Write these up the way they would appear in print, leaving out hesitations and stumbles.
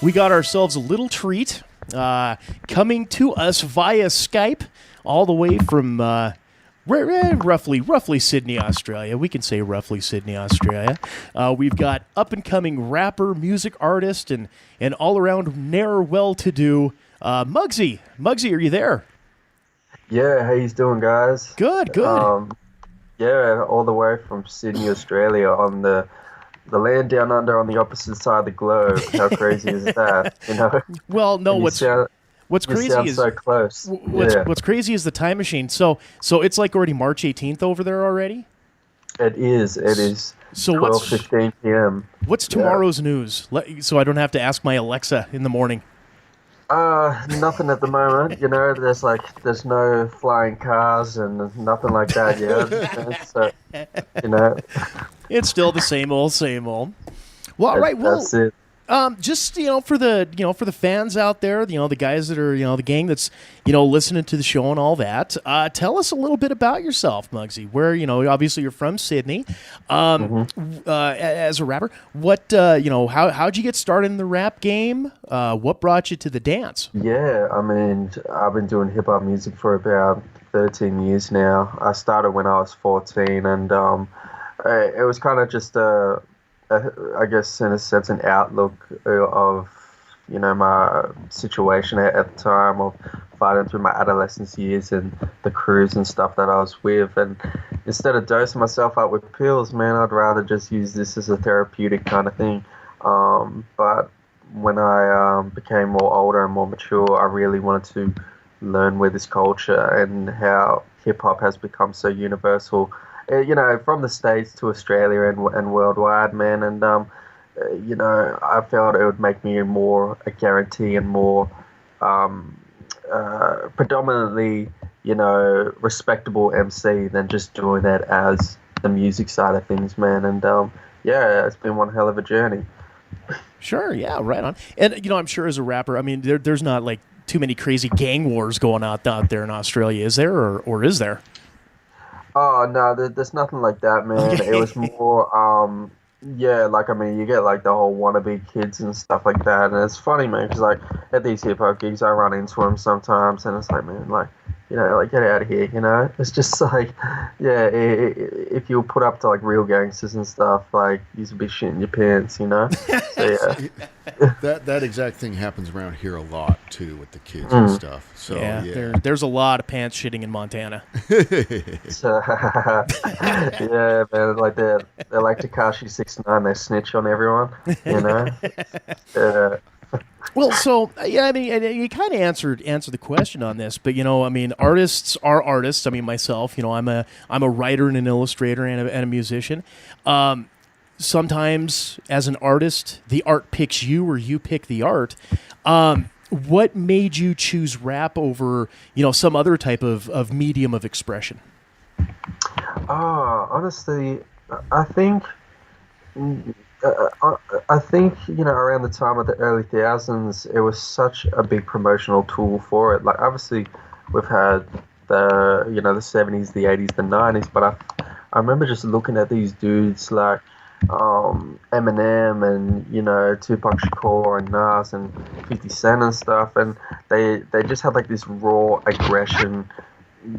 we got ourselves a little treat coming to us via Skype, all the way from roughly Sydney, Australia. We can say roughly Sydney, Australia. We've got up-and-coming rapper, music artist, and all-around ne'er well-to-do Mugzy. Mugzy, are you there? Yeah, how you doing, guys? Good. Yeah, all the way from Sydney, Australia, on the land down under on the opposite side of the globe. How crazy is that? You know? Well, no, And what's you crazy sound is so close. Yeah, what's crazy is the time machine. So it's like already March 18th over there already. it is. It is So 12:15 p.m. what's Yeah. tomorrow's news? So I don't have to ask my Alexa in the morning. Nothing at the moment. You know, there's no flying cars and nothing like that yet. So, you know, It's still the same old, same old. Well, all right. Well, that's it. just for the fans out there, the guys that are the gang that's listening to the show and all that. Tell us a little bit about yourself, Mugzy. Where obviously you're from Sydney. As a rapper, what how'd you get started in the rap game? What brought you to the dance? Yeah, I mean, I've been doing hip hop music for about 13 years now. I started when I was 14, and it was kind of just I guess in a sense, an outlook of my situation at the time of fighting through my adolescence years and the crews and stuff that I was with. And instead of dosing myself up with pills, man, I'd rather just use this as a therapeutic kind of thing. But when I became more older and more mature, I really wanted to learn with this culture and how hip hop has become so universal. From the States to Australia and worldwide, man. And, I felt it would make me more a guarantee and more predominantly, respectable MC than just doing that as the music side of things, man. And, yeah, it's been one hell of a journey. Sure, yeah, right on. And I'm sure as a rapper, I mean, there's not like too many crazy gang wars going out there in Australia, is there, or is there? Oh no, there's nothing like that, man. It was more, yeah, like I mean, you get like the whole wannabe kids and stuff like that, and it's funny, man, because like at these hip hop gigs, I run into them sometimes, and it's like, man, like like get out of here, It's just like, yeah, if you were put up to like real gangsters and stuff, like you'd be shitting your pants, So yeah. That exact thing happens around here a lot too with the kids and stuff. So yeah. There's a lot of pants shitting in Montana. So, yeah, man, like they like Tekashi 6ix9ine, they snitch on everyone, Yeah. Well, so yeah, I mean, and you kind of answered the question on this, but I mean, artists are artists. I mean, myself, I'm a writer and an illustrator and a musician. Sometimes, as an artist, the art picks you, or you pick the art. What made you choose rap over some other type of medium of expression? Honestly, I think. I think around the time of the early thousands, it was such a big promotional tool for it. Like obviously, we've had the the 70s, the 80s, the 90s, but I remember just looking at these dudes like Eminem and Tupac Shakur and Nas and 50 Cent and stuff, and they just had like this raw aggression,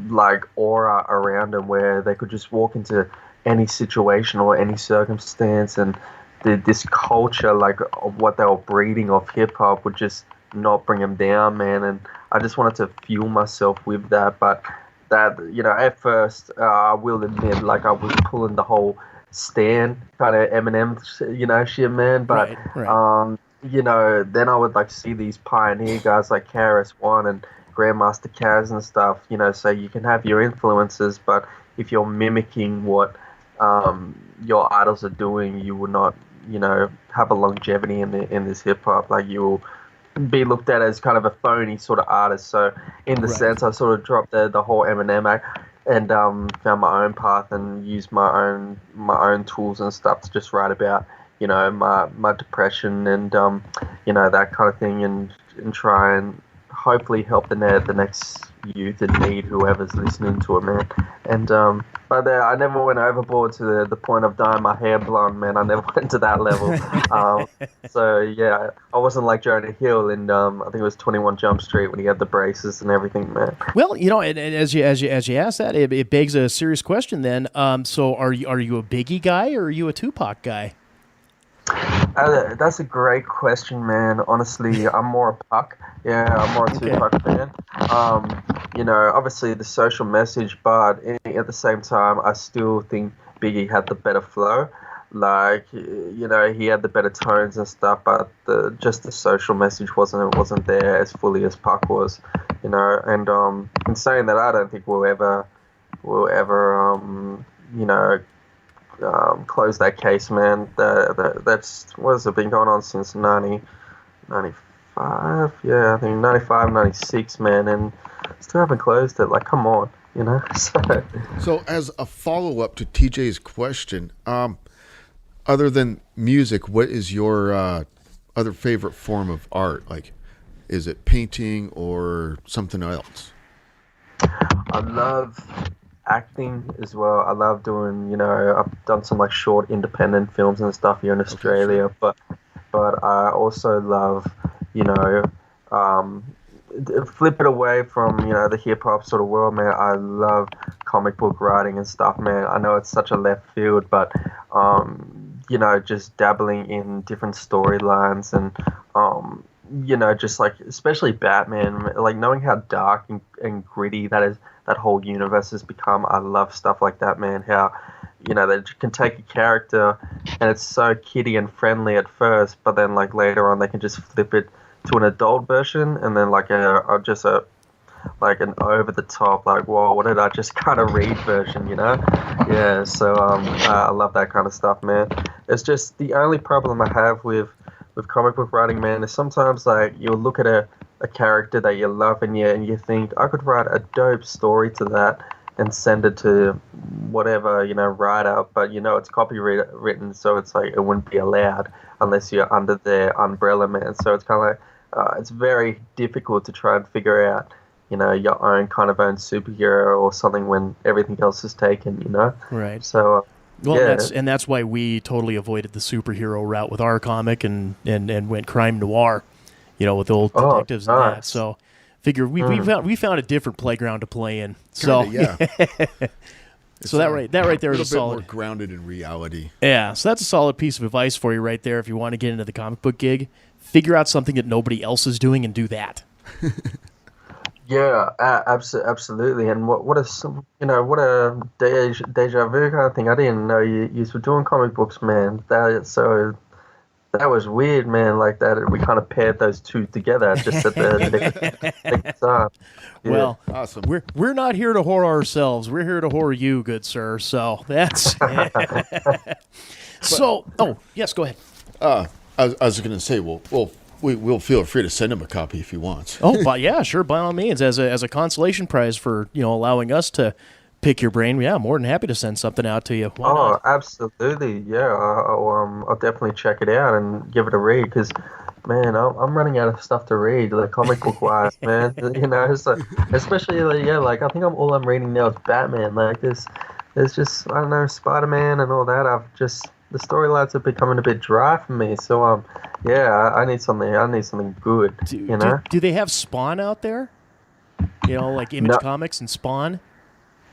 like aura around them, where they could just walk into any situation or any circumstance, and this culture, like of what they were breeding of hip hop, would just not bring them down, man. And I just wanted to fuel myself with that. But that, at first, I will admit, like I was pulling the whole Stan kind of Eminem, shit, man. But Right. then I would like see these pioneer guys like KRS-One and Grandmaster Caz and stuff. So you can have your influences, but if you're mimicking what your idols are doing, you will not, have a longevity in this hip hop. Like you will be looked at as kind of a phony sort of artist. So in the sense, I sort of dropped the whole Eminem act and found my own path and used my own tools and stuff to just write about, my depression and that kind of thing, and try and hopefully help the next youth in need, whoever's listening to it, man. And But I never went overboard to the point of dyeing my hair blonde, man. I never went to that level. Um, so yeah, I wasn't like Jonah Hill in I think it was 21 Jump Street when he had the braces and everything, man. Well, you know, and as you ask that, it begs a serious question. Then, so are you a Biggie guy or are you a Tupac guy? That's a great question, man. Honestly, I'm more a Puck. Yeah, I'm more a Okay. Tupac fan. Obviously the social message, but at the same time, I still think Biggie had the better flow. Like, he had the better tones and stuff, but the social message wasn't there as fully as Puck was. And in saying that, I don't think we'll ever close that case, man. That's what has it been going on since 1995? Yeah, I think 95, 96, man, and still haven't closed it. Like, come on, So, So, as a follow up to TJ's question, other than music, what is your other favorite form of art? Like, is it painting or something else? I love acting as well. I love I've done some like short independent films and stuff here in Australia, sure. but I also love, you know, um, flip it away from the hip hop sort of world, man. I love comic book writing and stuff, man. I know it's such a left field, but just dabbling in different storylines and just like especially Batman, like knowing how dark and gritty that whole universe has become. I love stuff like that, man. How they can take a character and it's so kiddie and friendly at first, but then like later on they can just flip it to an adult version and then like like an over the top, like, whoa, what did I just kind of read version, Yeah, so I love that kind of stuff, man. It's just the only problem I have with comic book writing, man, is sometimes like you'll look at a character that you love and you think I could write a dope story to that and send it to whatever writer, but it's copywritten, so it's like it wouldn't be allowed unless you're under their umbrella, man. So it's kind of like it's very difficult to try and figure out your own superhero or something when everything else is taken. Right. So. Well, Yeah. that's why we totally avoided the superhero route with our comic and went crime noir, with old detectives and that. Nice. So, figure we found a different playground to play in. So Kinda, yeah. so that right there is a little bit solid. more grounded in reality. Yeah, so that's a solid piece of advice for you right there. If you want to get into the comic book gig, figure out something that nobody else is doing and do that. Yeah, absolutely. And what a deja vu kind of thing. I didn't know you were doing comic books, man. That was weird, man. Like that, we kind of paired those two together just at the time. Yeah. Well, Awesome. we're not here to whore ourselves. We're here to whore you, good sir. So that's so. Oh yes, go ahead. I was going to say, we'll feel free to send him a copy if he wants. Oh, but yeah, sure, by all means, as a consolation prize for allowing us to pick your brain. Yeah, more than happy to send something out to you. Why not? Absolutely. Yeah, I'll definitely check it out and give it a read because, man, I'm running out of stuff to read, like comic book wise, man. So, especially like I think all I'm reading now is Batman. Like there's just I don't know Spider-Man and all that. The storylines are becoming a bit dry for me. So I need something good. Do they have Spawn out there? Like Image No. Comics and Spawn.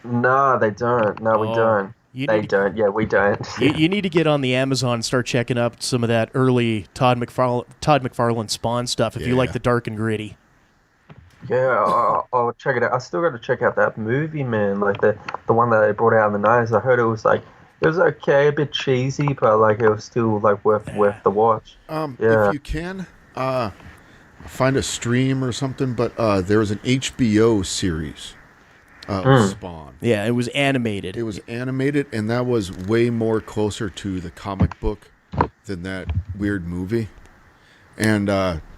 No, they don't. No, we don't. They don't. Yeah, we don't. You need to get on the Amazon and start checking up some of that early Todd McFarlane Spawn stuff if you Yeah. like the dark and gritty. Yeah, I'll check it out. I still got to check out that movie, man. Like the one that they brought out in the 90s. I heard it was okay, a bit cheesy, but like it was still like worth the watch. Yeah. If you can, find a stream or something, but there was an HBO series of Spawn. Yeah, it was animated. It was animated, and that was way more closer to the comic book than that weird movie. And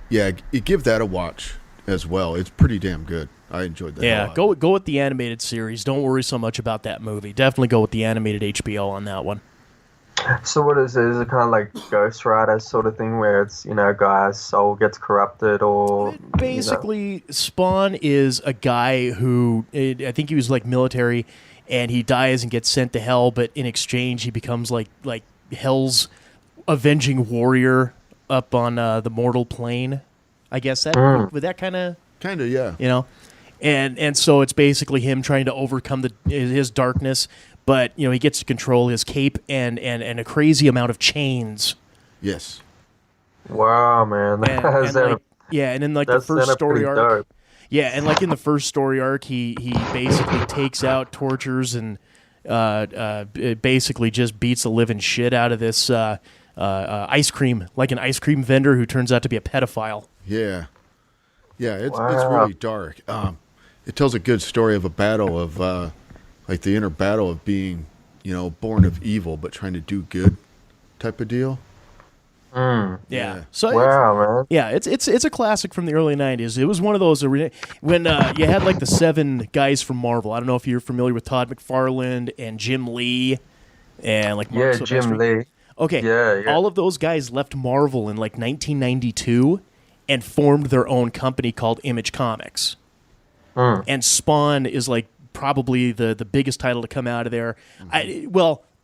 you give that a watch as well. It's pretty damn good. I enjoyed that. Yeah, a lot. go with the animated series. Don't worry so much about that movie. Definitely go with the animated HBO on that one. So what is it? Is it kind of like Ghost Rider sort of thing where it's a guy's soul gets corrupted or Basically, Spawn is a guy who I think he was like military, and he dies and gets sent to hell. But in exchange, he becomes like hell's avenging warrior up on the mortal plane. I guess that would that kind of yeah. And so it's basically him trying to overcome his darkness, but he gets to control his cape and a crazy amount of chains. Yes. Wow, man. And in like the first story arc. Dope. Yeah, and like in the first story arc, he basically takes out, tortures, and basically just beats the living shit out of this ice cream, like an ice cream vendor who turns out to be a pedophile. Yeah. Yeah, it's really dark. It tells a good story of a battle of like the inner battle of being, born of evil but trying to do good type of deal. Yeah. So man. Yeah, it's a classic from the early 90s. It was one of those when you had like the 7 guys from Marvel. I don't know if you're familiar with Todd McFarlane and Jim Lee and like Mark Silvestri. Jim Lee. Okay. Yeah. All of those guys left Marvel in like 1992 and formed their own company called Image Comics. And Spawn is like probably the biggest title to come out of there.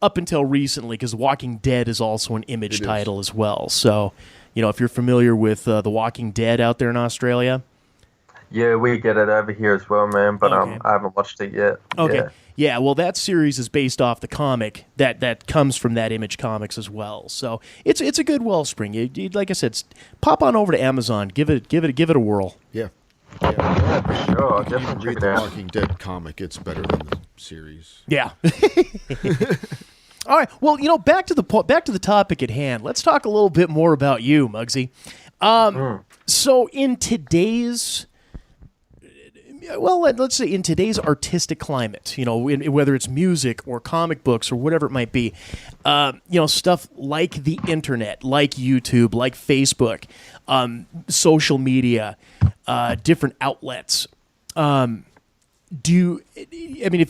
Up until recently, because Walking Dead is also an Image title as well. So, if you're familiar with The Walking Dead out there in Australia. Yeah, we get it over here as well, man, but Okay. I haven't watched it yet. Okay. Yeah, well, that series is based off the comic that comes from that Image Comics as well. So it's a good wellspring. You, like I said, pop on over to Amazon, give it a whirl. Yeah. Yeah, for sure. I'll You can definitely read check it the out. Walking Dead comic. It's better than the series. Yeah. All right. Well, back to the topic at hand. Let's talk a little bit more about you, Mugzy. So in today's let's say in today's artistic climate, whether it's music or comic books or whatever it might be, stuff like the internet, like YouTube, like Facebook, social media, different outlets. If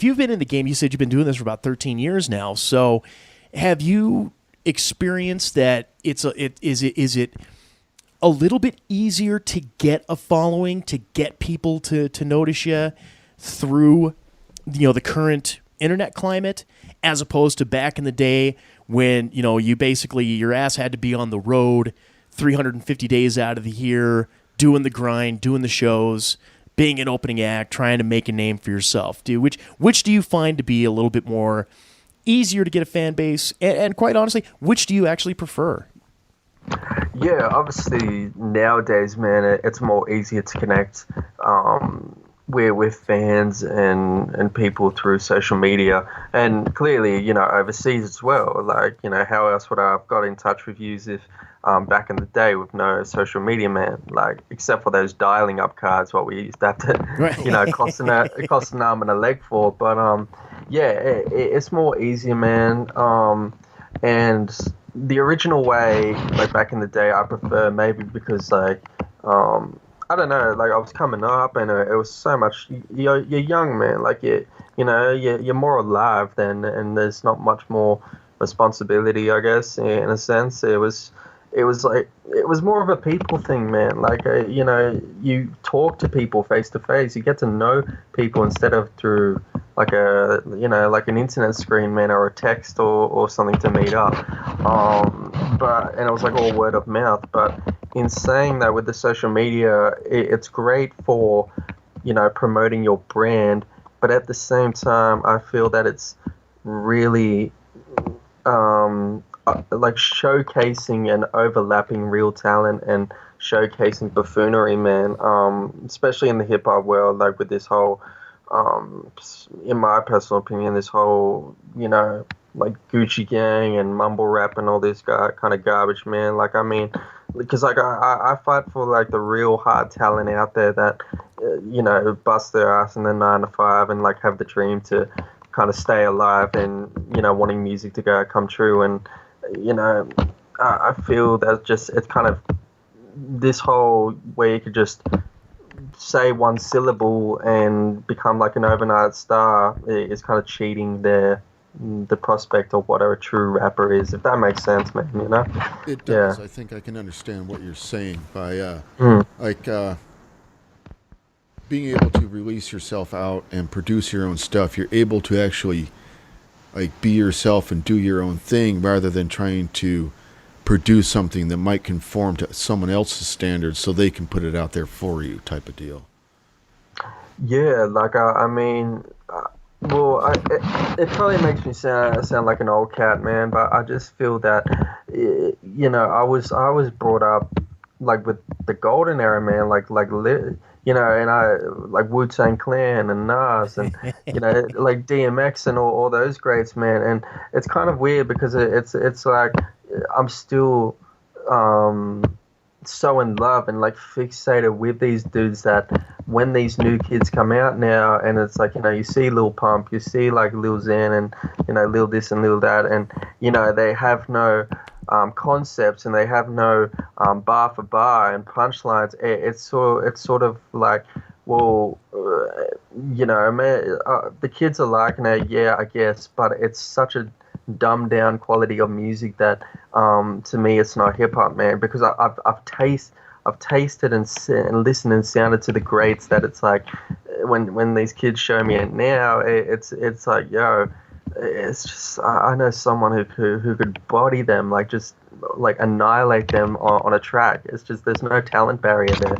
you've been in the game, you said you've been doing this for about 13 years now. So have you experienced that is it a little bit easier to get a following, to get people to notice you through, the current internet climate, as opposed to back in the day when, you basically, your ass had to be on the road 350 days out of the year, doing the grind, doing the shows, being an opening act, trying to make a name for yourself? Which do you find to be a little bit more easier to get a fan base? And quite honestly, which do you actually prefer? Yeah, obviously nowadays, man, it's more easier to connect with fans and people through social media, and clearly, overseas as well. Like, how else would I have got in touch with you if back in the day with no social media, man? Like, except for those dialing up cards, what we used to have to, cost an arm and a leg for. But it's more easier, man. And the original way, like back in the day, I prefer, maybe because I don't know, like I was coming up and it was so much. You're young, man. Like you're more alive then, and there's not much more responsibility, I guess, in a sense. It was more of a people thing, man. Like you talk to people face to face. You get to know people instead of through like an internet screen, man, or a text or something to meet up. And it was like all word of mouth. But in saying that, with the social media, it's great for promoting your brand. But at the same time, I feel that it's really like showcasing and overlapping real talent and showcasing buffoonery, man. Especially in the hip hop world, like with this whole, in my personal opinion, this whole, like Gucci Gang and mumble rap and all this kind of garbage, man. Like, I mean, because like I fight for like the real hard talent out there that, bust their ass in the 9 to 5 and like have the dream to kind of stay alive and, wanting music to come true. And, I feel that it's kind of this whole where you could just say one syllable and become like an overnight star is kind of cheating the prospect of what a true rapper is, if that makes sense, man. It does. Yeah. I think I can understand what you're saying by being able to release yourself out and produce your own stuff, you're able to actually like be yourself and do your own thing rather than trying to produce something that might conform to someone else's standards so they can put it out there for you type of deal. Yeah, like I mean, well, it probably makes me sound like an old cat, man. But I just feel that, I was brought up like with the golden era, man. And I like Wu-Tang Clan and Nas and like DMX and all those greats, man. And it's kind of weird because it's like I'm still so in love and like fixated with these dudes that when these new kids come out now and it's like, you see Lil Pump, you see like Lil Xan and, Lil this and Lil that, and, they have no concepts and they have no bar for bar and punchlines. It's sort of like, well, man, the kids are liking it, yeah, I guess, but it's such a dumbed down quality of music that to me it's not hip hop, man, because I've tasted and listened and sounded to the greats that it's like when these kids show me it now, it's like, yo, it's just I know someone who could body them, like just like annihilate them on a track. It's just there's no talent barrier there,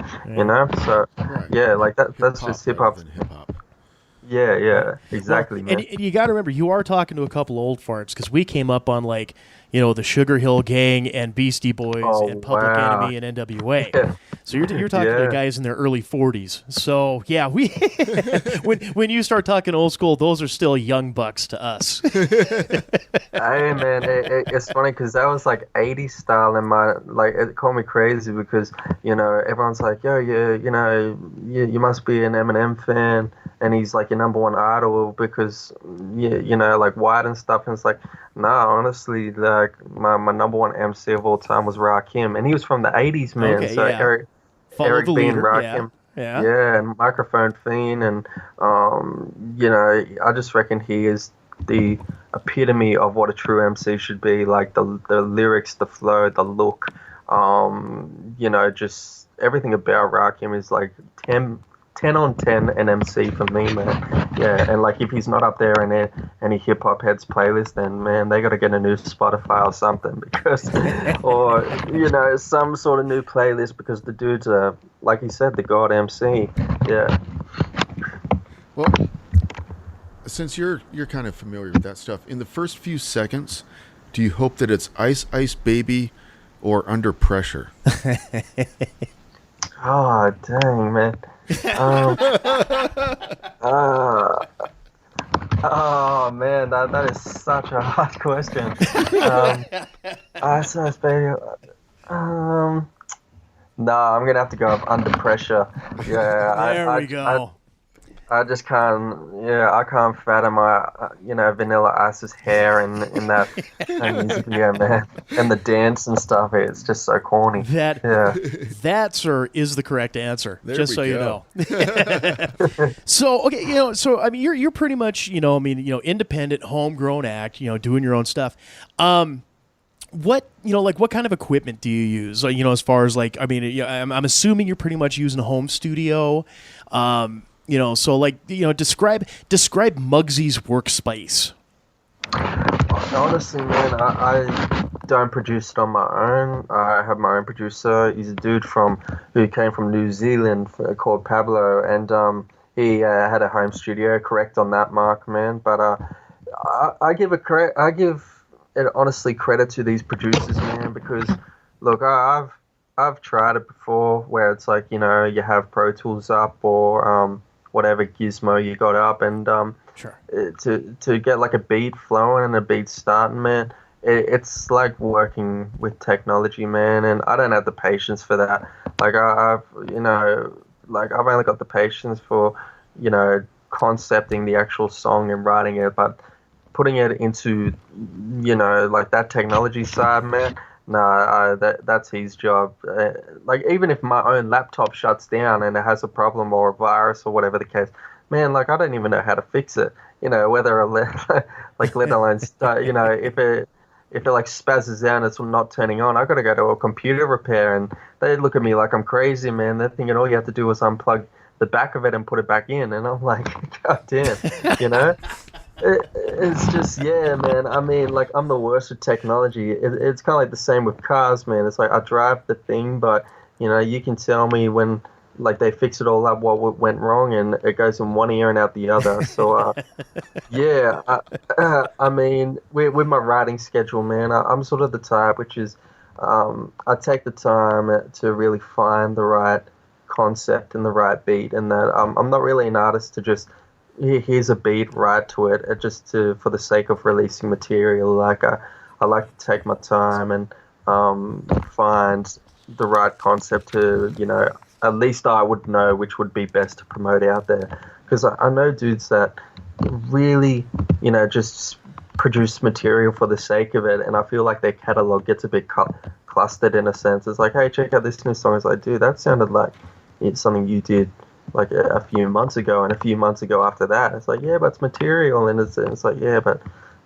So Right. yeah, like that's Hip-hop just hip hop. rather than hip-hop. Yeah, exactly, man. And you got to remember, you are talking to a couple old farts because we came up on like, the Sugar Hill Gang and Beastie Boys and Public wow. Enemy and NWA. Yeah. So you're talking to guys in their early 40s. So yeah, we when you start talking old school, those are still young bucks to us. Hey man, it's funny because that was like 80s style, and it called me crazy because everyone's like, yo, you must be an Eminem fan, and he's like your number one idol because like White and stuff, and it's like, nah, honestly, like my number one MC of all time was Rakim, and he was from the 80s, man. Okay, so yeah. Eric the B. leader, Rakim. Yeah. And Microphone Fiend, and I just reckon he is the epitome of what a true MC should be. Like the lyrics, the flow, the look, just everything about Rakim is like 10 on 10 an MC for me, man. Yeah, and like if he's not up there in any hip hop heads playlist, then man, they got to get a new Spotify or something because, or some sort of new playlist because the dude's like you said, the god MC. Yeah. Well, since you're kind of familiar with that stuff, in the first few seconds, do you hope that it's Ice Ice Baby or Under Pressure? Oh dang, man. Oh man, that is such a hard question. Ice Ice Baby. No, I'm gonna have to go up Under Pressure. Yeah, There we go. I just can't. Yeah, I can't fathom my Vanilla Ice's hair in that music video, man, and the dance and stuff. It's just so corny. That, sir, is the correct answer. There just we so you go. know. So okay, so I mean, you're pretty much independent, homegrown act, doing your own stuff. What what kind of equipment do you use? As far as like, I mean, I'm assuming you're pretty much using a home studio. So like, describe Mugsy's workspace. Honestly, man, I don't produce it on my own. I have my own producer. He's a dude who came from New Zealand called Pablo, and he had a home studio. Correct on that, Mark, man. But I give it honestly credit to these producers, man, because look, I've tried it before where it's like you have Pro Tools up or whatever gizmo you got up, and Sure. to get like a beat flowing and a beat starting, man, it's like working with technology, man, and I don't have the patience for that. Like I've only got the patience for concepting the actual song and writing it, but putting it into like that technology side, man. Nah, that's his job. Like even if my own laptop shuts down and it has a problem or a virus or whatever the case, man, like I don't even know how to fix it. Whether let alone start. If it like spazzes out and it's not turning on, I got to go to a computer repair, and they look at me like I'm crazy, man. They're thinking all you have to do is unplug the back of it and put it back in, and I'm like, God damn, you know. It's just, yeah, man. I mean, like, I'm the worst with technology. It's kind of like the same with cars, man. It's like I drive the thing, but, you know, you can tell me when, like, they fix it all up, what went wrong, and it goes in one ear and out the other. So, yeah, I mean, with my writing schedule, man, I'm sort of the type which is, I take the time to really find the right concept and the right beat, and that I'm not really an artist to just here's a beat, write to it, just to for the sake of releasing material. Like I like to take my time and find the right concept to, you know, at least I would know which would be best to promote out there. Because I know dudes that really, you know, just produce material for the sake of it, and I feel like their catalog gets a bit clustered in a sense. It's like, hey, check out this new song. It's like, dude, that sounded like it's something you did like a few months ago, and a few months ago after that. It's like, yeah, but it's material, and it's like, yeah, but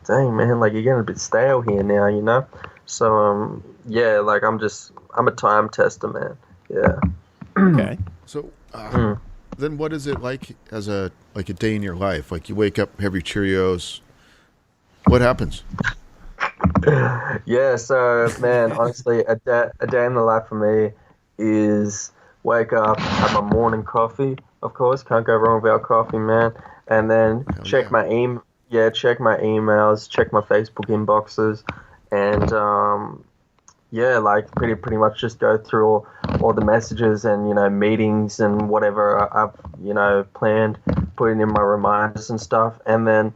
dang, man, like, you're getting a bit stale here now, you know? So, yeah, like, I'm a time tester, man. Yeah. Okay. So, then what is it like as a day in your life? Like, you wake up, have your Cheerios. What happens? Yeah, so, man, honestly, a day in the life for me is wake up, have my morning coffee, of course, can't go wrong without coffee, man, and then check my emails, check my Facebook inboxes, and yeah, like pretty much just go through all the messages and, you know, meetings and whatever I've, you know, planned, putting in my reminders and stuff, and then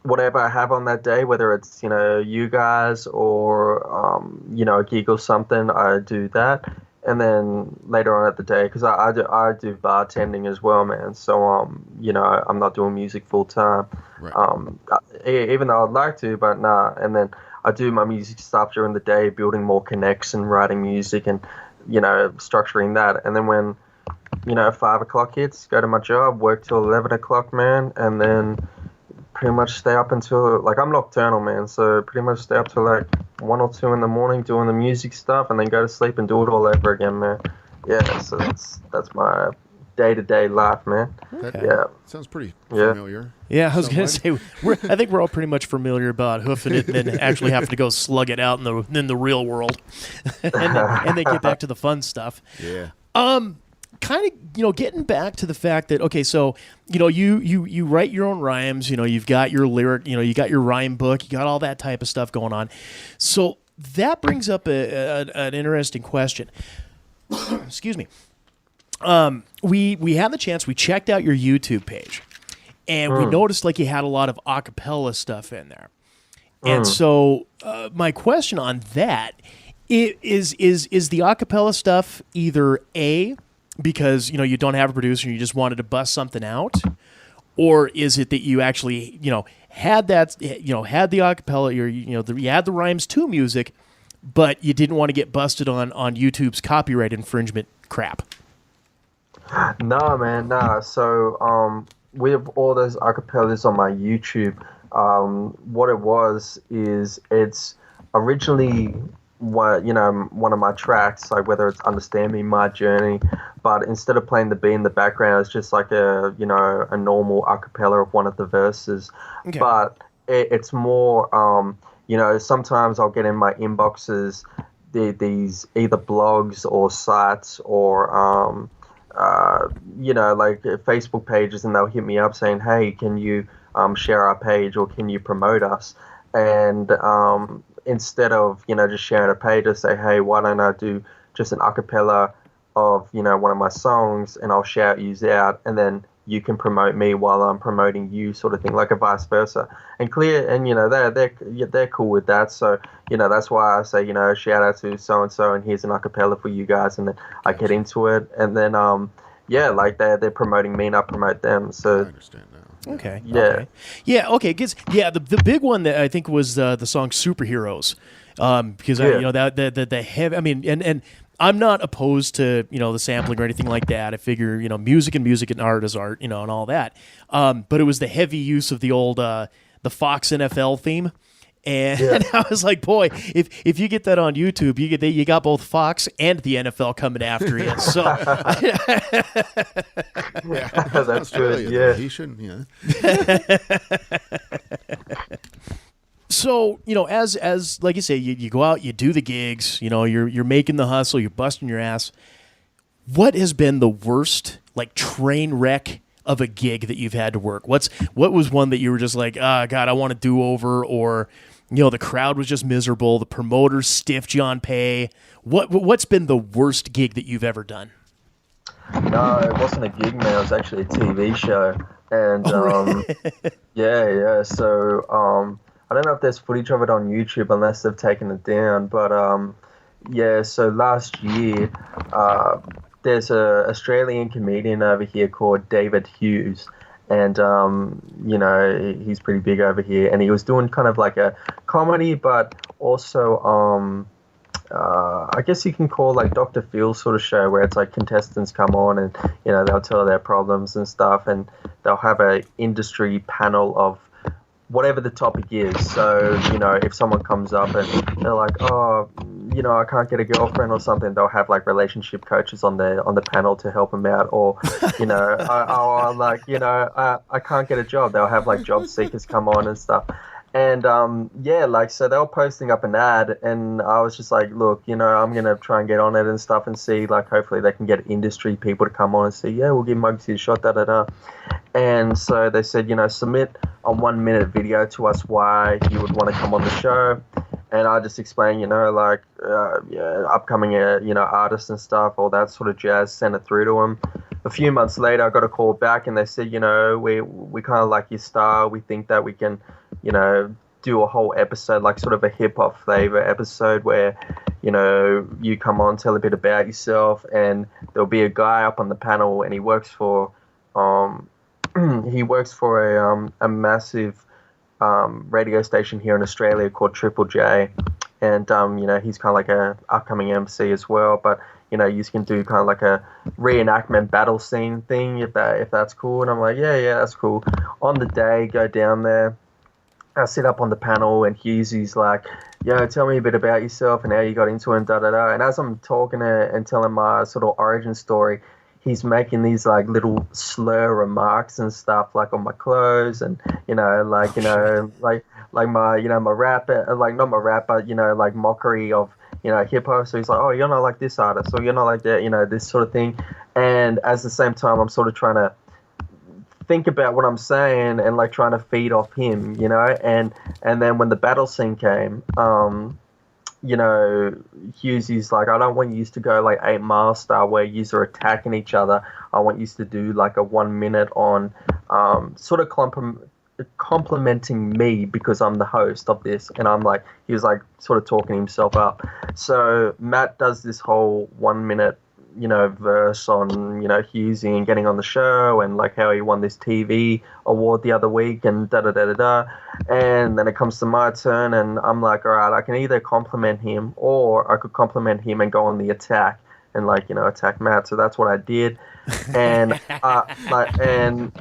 whatever I have on that day, whether it's, you know, you guys or you know, a gig or something, I do that. And then later on at the day, because I do bartending as well, man. So you know, I'm not doing music full time. Right. Even though I'd like to, but nah. And then I do my music stuff during the day, building more connects and writing music and, you know, structuring that. And then when, you know, 5 o'clock hits, go to my job, work till 11 o'clock, man, and then pretty much stay up until, like, I'm nocturnal, man, so pretty much stay up till like 1 or 2 in the morning doing the music stuff, and then go to sleep and do it all over again, man. Yeah, so that's my day-to-day life, man. Okay. Yeah. Sounds pretty familiar. Yeah, I was going to say, I think we're all pretty much familiar about hoofing it and then actually having to go slug it out in the real world. and then get back to the fun stuff. Yeah. Kind of, you know, getting back to the fact that, okay, so, you know, you write your own rhymes, you know, you've got your lyric, you know, you got your rhyme book, you got all that type of stuff going on. So that brings up an interesting question. Excuse me. We had the chance, we checked out your YouTube page, and we noticed, like, you had a lot of a cappella stuff in there. And so my question on that is the a cappella stuff either A, because, you know, you don't have a producer and you just wanted to bust something out, or is it that you actually, you know, had that, you know, had the a cappella, or, you know, you had the rhymes to music, but you didn't want to get busted on YouTube's copyright infringement crap? Nah, man, nah. So, with all those acapellas on my YouTube, what it was is it's originally one of my tracks, like whether it's Understand Me, My Journey, but instead of playing the beat in the background, it's just like a normal acapella of one of the verses. Okay. But it's more, sometimes I'll get in my inboxes these either blogs or sites or like Facebook pages, and they'll hit me up saying, hey, can you share our page, or can you promote us? And instead of, just sharing a page, I say, hey, why don't I do just an acapella of, one of my songs, and I'll shout you out, and then you can promote me while I'm promoting you, sort of thing, like a vice versa. And they're cool with that. So, that's why I say, shout out to so-and-so, and here's an acapella for you guys. And then I get into it. And then, they're promoting me and I promote them. So I understand now. Okay. Yeah. Okay. Yeah. Okay. The big one that I think was the song "Superheroes," because the heavy. I mean, and I'm not opposed to the sampling or anything like that. I figure music and art is art, and all that. But it was the heavy use of the old the Fox NFL theme, And Yeah. I was like, boy, if you get that on YouTube, you got both Fox and the NFL coming after you. So Yeah, That's good. Australia, Yeah. though. He shouldn't. So, as like you say, you go out, you do the gigs, you're making the hustle, you're busting your ass. What has been the worst, like, train wreck of a gig that you've had to work? What was one that you were just like, God, I want to do over, or the crowd was just miserable, the promoters stiffed you on pay. What's been the worst gig that you've ever done? No, it wasn't a gig, man. It was actually a TV show, and yeah. So I don't know if there's footage of it on YouTube unless they've taken it down, but yeah. So last year, there's a Australian comedian over here called David Hughes, and he's pretty big over here, and he was doing kind of like a comedy, but also I guess you can call like Dr. Phil sort of show, where it's like contestants come on and they'll tell their problems and stuff, and they'll have a industry panel of whatever the topic is. So if someone comes up and they're like, oh, I can't get a girlfriend or something, they'll have like relationship coaches on the panel to help them out. Or I can't get a job, they'll have like job seekers come on and stuff. And so they were posting up an ad, and I was just like, look, I'm gonna try and get on it and stuff, and see, like, hopefully they can get industry people to come on and say, yeah, we'll give Mugzy a shot, da. And so they said, submit a 1 minute video to us why you would want to come on the show. And I just explained, upcoming artists and stuff, all that sort of jazz. Sent it through to them. A few months later, I got a call back, and they said, we kind of like your style. We think that we can, do a whole episode, like sort of a hip hop flavor episode, where, you come on, tell a bit about yourself, and there'll be a guy up on the panel, and he works for a massive radio station here in Australia called Triple J, and he's kind of like a upcoming MC as well. But you can do kind of like a reenactment battle scene thing if that's cool. And I'm like, yeah, that's cool. On the day, go down there. I sit up on the panel, and Hughesy's like, yo, tell me a bit about yourself and how you got into it, and da-da-da. And as I'm talking and telling my sort of origin story, he's making these like little slur remarks and stuff, like on my clothes, and like my rap, like not my rap, but like mockery of hip hop. So he's like, oh, you're not like this artist, or you're not like that, this sort of thing. And at the same time, I'm sort of trying to think about what I'm saying and like trying to feed off him, and then when the battle scene came, Hughesy's like, I don't want you to go like 8 Mile style where you are attacking each other. I want you to do like a 1 minute on sort of complimenting me because I'm the host of this. And I'm like, he was like sort of talking himself up. So Matt does this whole 1 minute verse on Hughesy and getting on the show, and like how he won this TV award the other week, and da. And then it comes to my turn, and I'm like, all right, I can either compliment him, or I could compliment him and go on the attack and attack Matt. So that's what I did. And and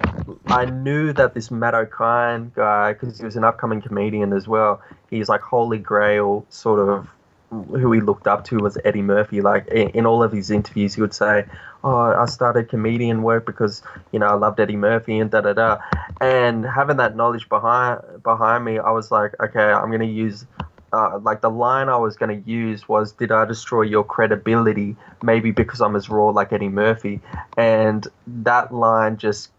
I knew that this Matt O'Kine guy, because he was an upcoming comedian as well, he's like holy grail sort of who he looked up to was Eddie Murphy. Like in all of his interviews, he would say, oh, I started comedian work because, I loved Eddie Murphy and da. And having that knowledge behind me, I was like, okay, I'm going to use, the line I was going to use was, did I destroy your credibility? Maybe because I'm as raw like Eddie Murphy. And that line just,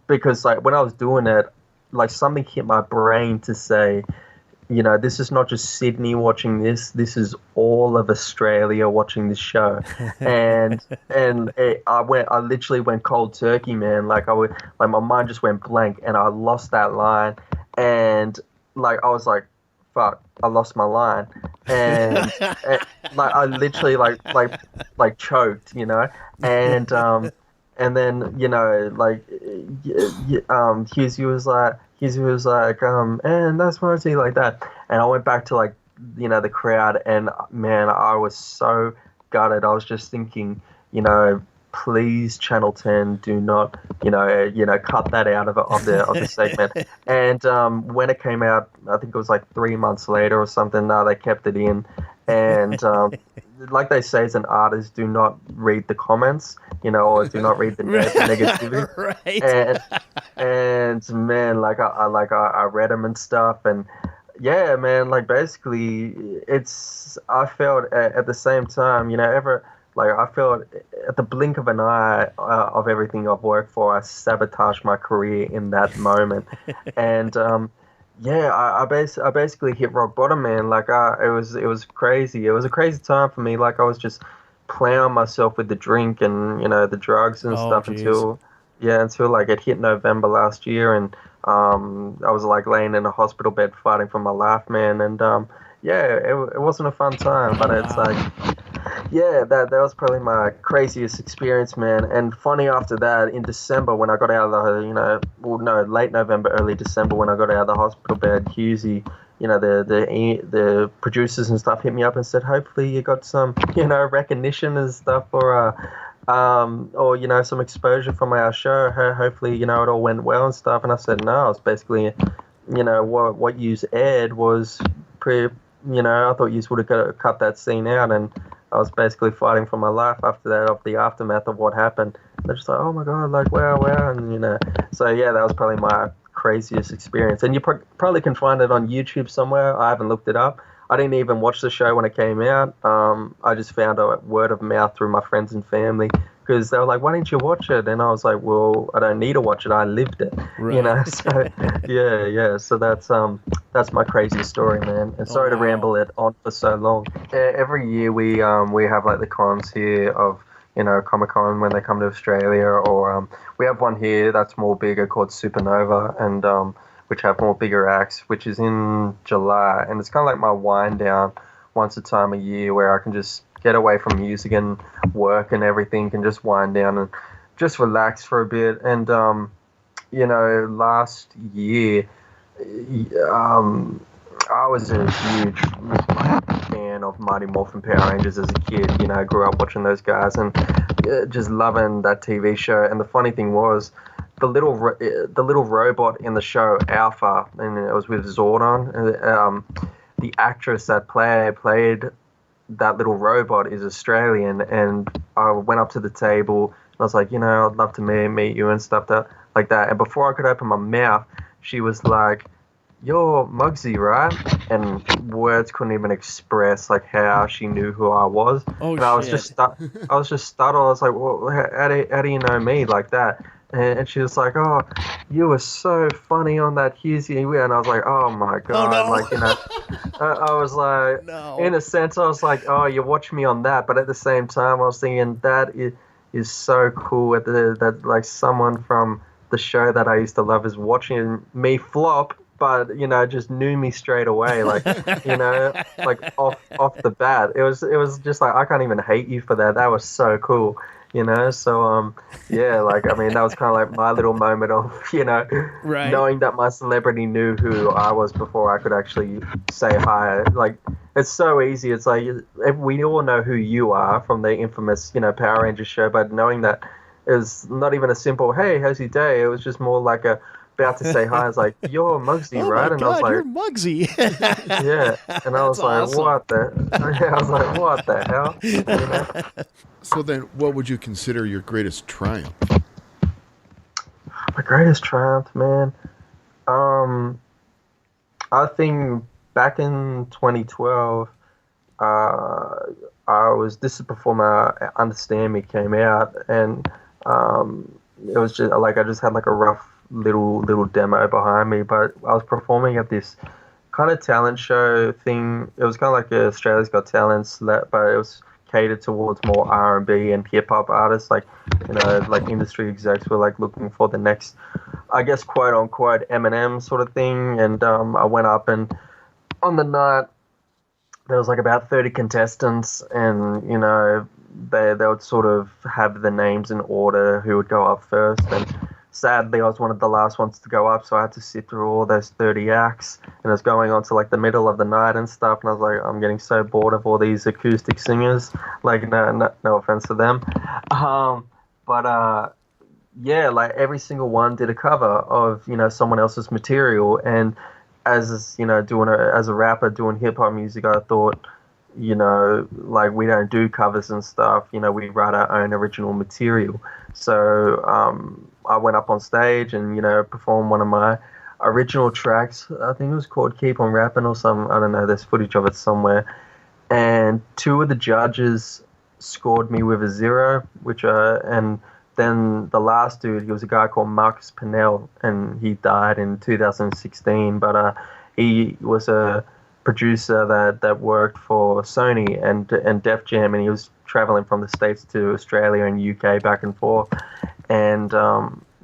because like when I was doing it, like something hit my brain to say, this is not just Sydney watching this. This is all of Australia watching this show, and I literally went cold turkey, man. Like my mind just went blank, and I lost that line, and like I was like, fuck, I lost my line, and like I literally like choked, and then Hughes was like, and that's Mugzy, like that. And I went back to like, the crowd, and man, I was so gutted. I was just thinking, please, Channel 10, do not, cut that out of the segment. And when it came out, I think it was like 3 months later or something. No, they kept it in, and like they say as an artist, do not read the comments, or do not read the negativity. Right. And man, I read them and stuff, and yeah, man, like basically, I felt at the same time, I felt at the blink of an eye of everything I've worked for, I sabotaged my career in that moment, and yeah, I basically hit rock bottom, man. Like, it was crazy. It was a crazy time for me. Like, I was just plowing myself with the drink and the drugs and stuff geez. until like it hit November last year, and I was like laying in a hospital bed fighting for my life, man. And yeah, it wasn't a fun time, but it's like, yeah, that was probably my craziest experience, man. And funny, after that, in December when I got out of the, late November, early December when I got out of the hospital bed, Husey, the producers and stuff hit me up and said, hopefully you got some, recognition and stuff, or some exposure from our show. Hopefully, it all went well and stuff. And I said, no, it's basically, what you aired was pretty, I thought you would have cut that scene out, and I was basically fighting for my life after that, of the aftermath of what happened. They're just like, oh my God, like, wow, and, so yeah, that was probably my craziest experience. And you probably can find it on YouTube somewhere. I haven't looked it up. I didn't even watch the show when it came out. I just found out word of mouth through my friends and family, because they were like, why didn't you watch it? And I was like, well, I don't need to watch it. I lived it, right. So yeah. So that's my crazy story, man. And sorry to ramble it on for so long. Every year we have like the cons here of, Comic-Con when they come to Australia, or we have one here that's more bigger called Supernova, and which have more bigger acts, which is in July. And it's kind of like my wind down once a time a year, where I can just get away from music and work and everything, and just wind down and just relax for a bit. And last year, I was a huge fan of Mighty Morphin Power Rangers as a kid. I grew up watching those guys and just loving that TV show. And the funny thing was, the little robot in the show, Alpha, and it was with Zordon. The actress that played that little robot is Australian, and I went up to the table and I was like, I'd love to meet you and stuff like that. And before I could open my mouth, she was like, you're Mugzy, right? And words couldn't even express like how she knew who I was. Oh, and I was just startled. I was like, well, how do you know me like that? And she was like, oh, you were so funny on that Husey. And I was like, oh my God. Oh, no. Like, I was like, no. In a sense, I was like, oh, you watch me on that. But at the same time, I was thinking that is so cool that like someone from the show that I used to love is watching me flop, but just knew me straight away, like like off the bat. It was just like, I can't even hate you for that. That was so cool, So yeah, like, I mean, that was kind of like my little moment of right. knowing that my celebrity knew who I was before I could actually say hi. Like, it's so easy. It's like, we all know who you are from the infamous Power Rangers show, but knowing that is not even a simple, hey, how's your day? It was just more like about to say hi. I was like, you're Mugzy, oh right? My and God, I was like, you're Mugzy. yeah. And I was like, awesome. what the hell? So then, what would you consider your greatest triumph? My greatest triumph, man. I think back in 2012, this is before my Understand Me came out, and it was just like, I just had like a rough little demo behind me, but I was performing at this kind of talent show thing. It was kind of like Australia's Got Talent, but it was catered towards more R&B and hip hop artists, like like industry execs were like looking for the next, I guess, quote unquote Eminem sort of thing. And I went up, and on the night there was like about 30 contestants, and they would sort of have the names in order who would go up first. And sadly, I was one of the last ones to go up, so I had to sit through all those 30 acts, and it was going on to like the middle of the night and stuff. And I was like, I'm getting so bored of all these acoustic singers. Like, no offense to them. but yeah, like every single one did a cover of someone else's material, and as doing as a rapper doing hip hop music, I thought, like we don't do covers and stuff. We write our own original material. So I went up on stage and performed one of my original tracks. I think it was called "Keep on Rapping" or something. I don't know. There's footage of it somewhere. And two of the judges scored me with a 0, and then the last dude, he was a guy called Marcus Pinnell, and he died in 2016. But he was a producer that worked for Sony and Def Jam, and he was traveling from the States to Australia and UK back and forth. And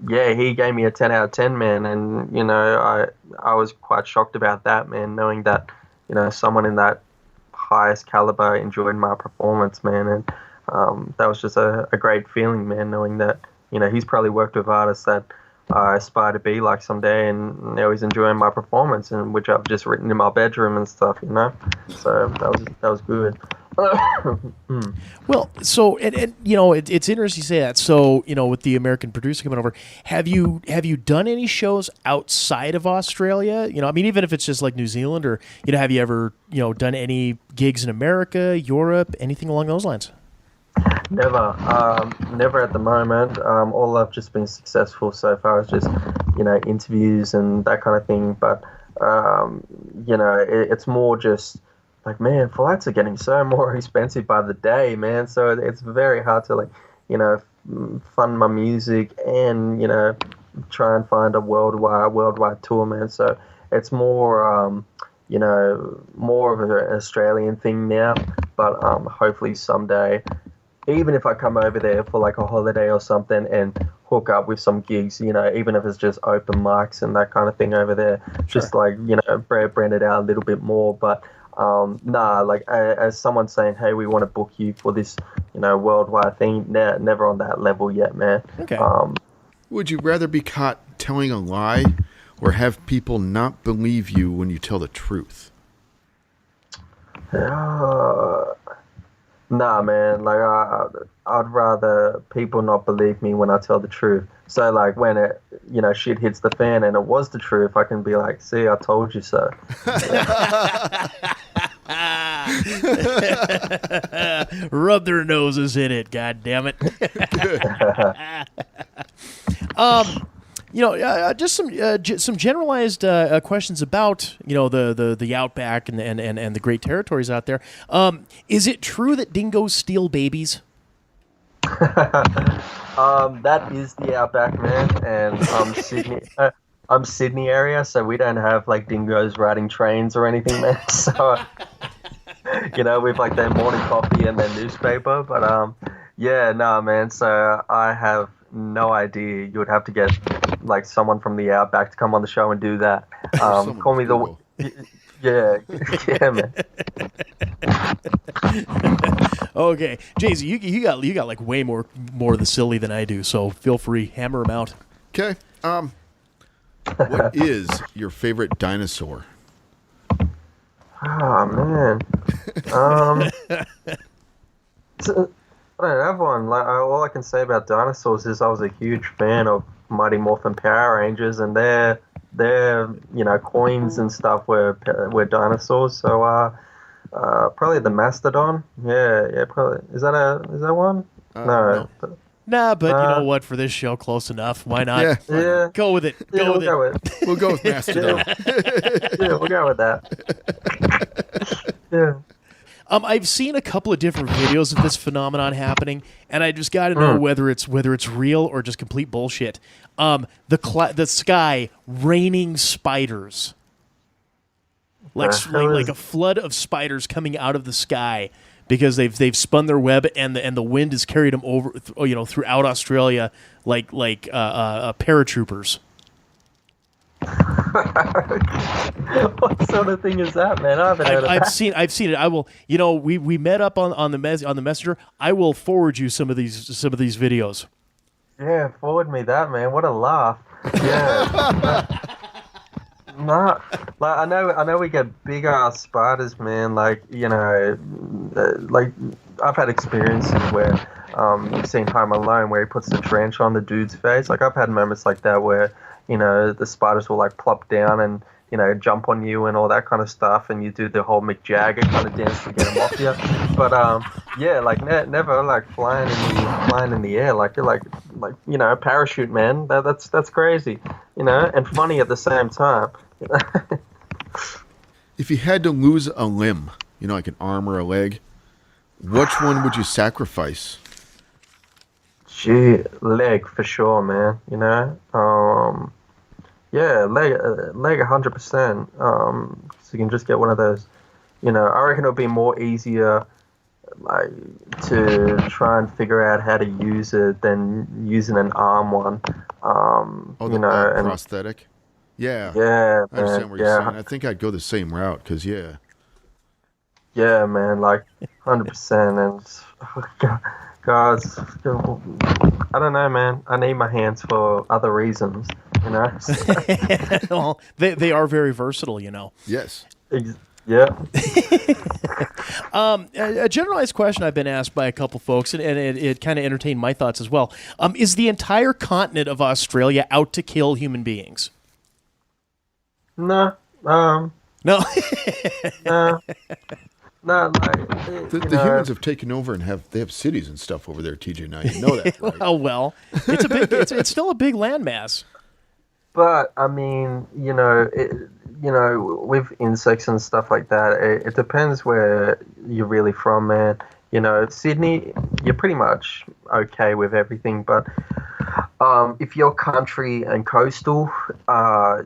yeah, he gave me a 10 out of 10, man. And I was quite shocked about that, man, knowing that someone in that highest caliber enjoyed my performance, man. And that was just a great feeling, man, knowing that he's probably worked with artists that I aspire to be like someday, and now he's enjoying my performance, and which I've just written in my bedroom and stuff, So that was good. Well, so and it's interesting you say that. So with the American producer coming over, have you done any shows outside of Australia? I mean, even if it's just like New Zealand, or have you ever done any gigs in America, Europe, anything along those lines? Never, never at the moment. All I've just been successful so far is just interviews and that kind of thing. But it's more just like, man, flights are getting so more expensive by the day, man. So it's very hard to fund my music and try and find a worldwide tour, man. So it's more more of an Australian thing now. But hopefully someday, even if I come over there for like a holiday or something and hook up with some gigs, even if it's just open mics and that kind of thing over there, Sure. just like, brand it out a little bit more. But like as someone saying, hey, we want to book you for this, worldwide thing, never on that level yet, man. Okay. Would you rather be caught telling a lie or have people not believe you when you tell the truth? Nah, man. Like I'd rather people not believe me when I tell the truth. So like when it, shit hits the fan and it was the truth, I can be like, see, I told you so. Rub their noses in it. God damn it. Just some generalized questions about the outback and the great territories out there. Is it true that dingoes steal babies? That is the outback, man, and Sydney. I'm Sydney area, so we don't have like dingoes riding trains or anything, man. So with like their morning coffee and their newspaper. But yeah, no, man. So I have no idea. You would have to get like someone from the outback to come on the show and do that. Call me the. Yeah, yeah, man. Okay, Jay-Z, you got like way more of the silly than I do. So feel free, hammer them out. Okay. What is your favorite dinosaur? Oh man. So, I don't have one. Like all I can say about dinosaurs is I was a huge fan of Mighty Morphin Power Rangers, and their coins and stuff were dinosaurs. So probably the mastodon. Yeah, probably. Is that one? No. Nah, but you know what? For this show, close enough. Why not? Yeah. Go with it. Go with it. We'll go with Mastodon. Yeah, we'll go with that. Yeah. I've seen a couple of different videos of this phenomenon happening, and I just got to know whether it's real or just complete bullshit. The sky raining spiders, like a flood of spiders coming out of the sky because they've spun their web and the wind has carried them over throughout Australia like paratroopers. What sort of thing is that, man? I haven't heard of that. I've seen it. I will. We met up on the messenger. I will forward you some of these videos. Yeah, forward me that, man. What a laugh. Yeah. Nah, like I know we get big ass spiders, man. Like like I've had experiences where, you've seen Home Alone where he puts the trench on the dude's face. Like I've had moments like that where the spiders will like plop down and jump on you and all that kind of stuff, and you do the whole Mick Jagger kind of dance to get them off you. But yeah, like never like flying in the air. Like you're like a parachute, man. That's crazy, and funny at the same time. If you had to lose a limb, like an arm or a leg, which one would you sacrifice? Gee, leg for sure, man. Yeah, leg 100%. So you can just get one of those. I reckon it'll be more easier, like, to try and figure out how to use it than using an arm one. And Prosthetic? Yeah. yeah, I understand man, what you're yeah, saying. I think I'd go the same route because, yeah. yeah, man, like 100%. And guys, I don't know, man. I need my hands for other reasons, you know. Well, they are very versatile. Yes. Yeah. A generalized question I've been asked by a couple folks, and it kind of entertained my thoughts as well. Is the entire continent of Australia out to kill human beings? No. No. No. No, like The humans have taken over and they have cities and stuff over there, TJ. Now you know that, right? well, it's still a big landmass. But I mean, with insects and stuff like that, it depends where you're really from, man. Sydney, you're pretty much okay with everything, but if you're country and coastal, I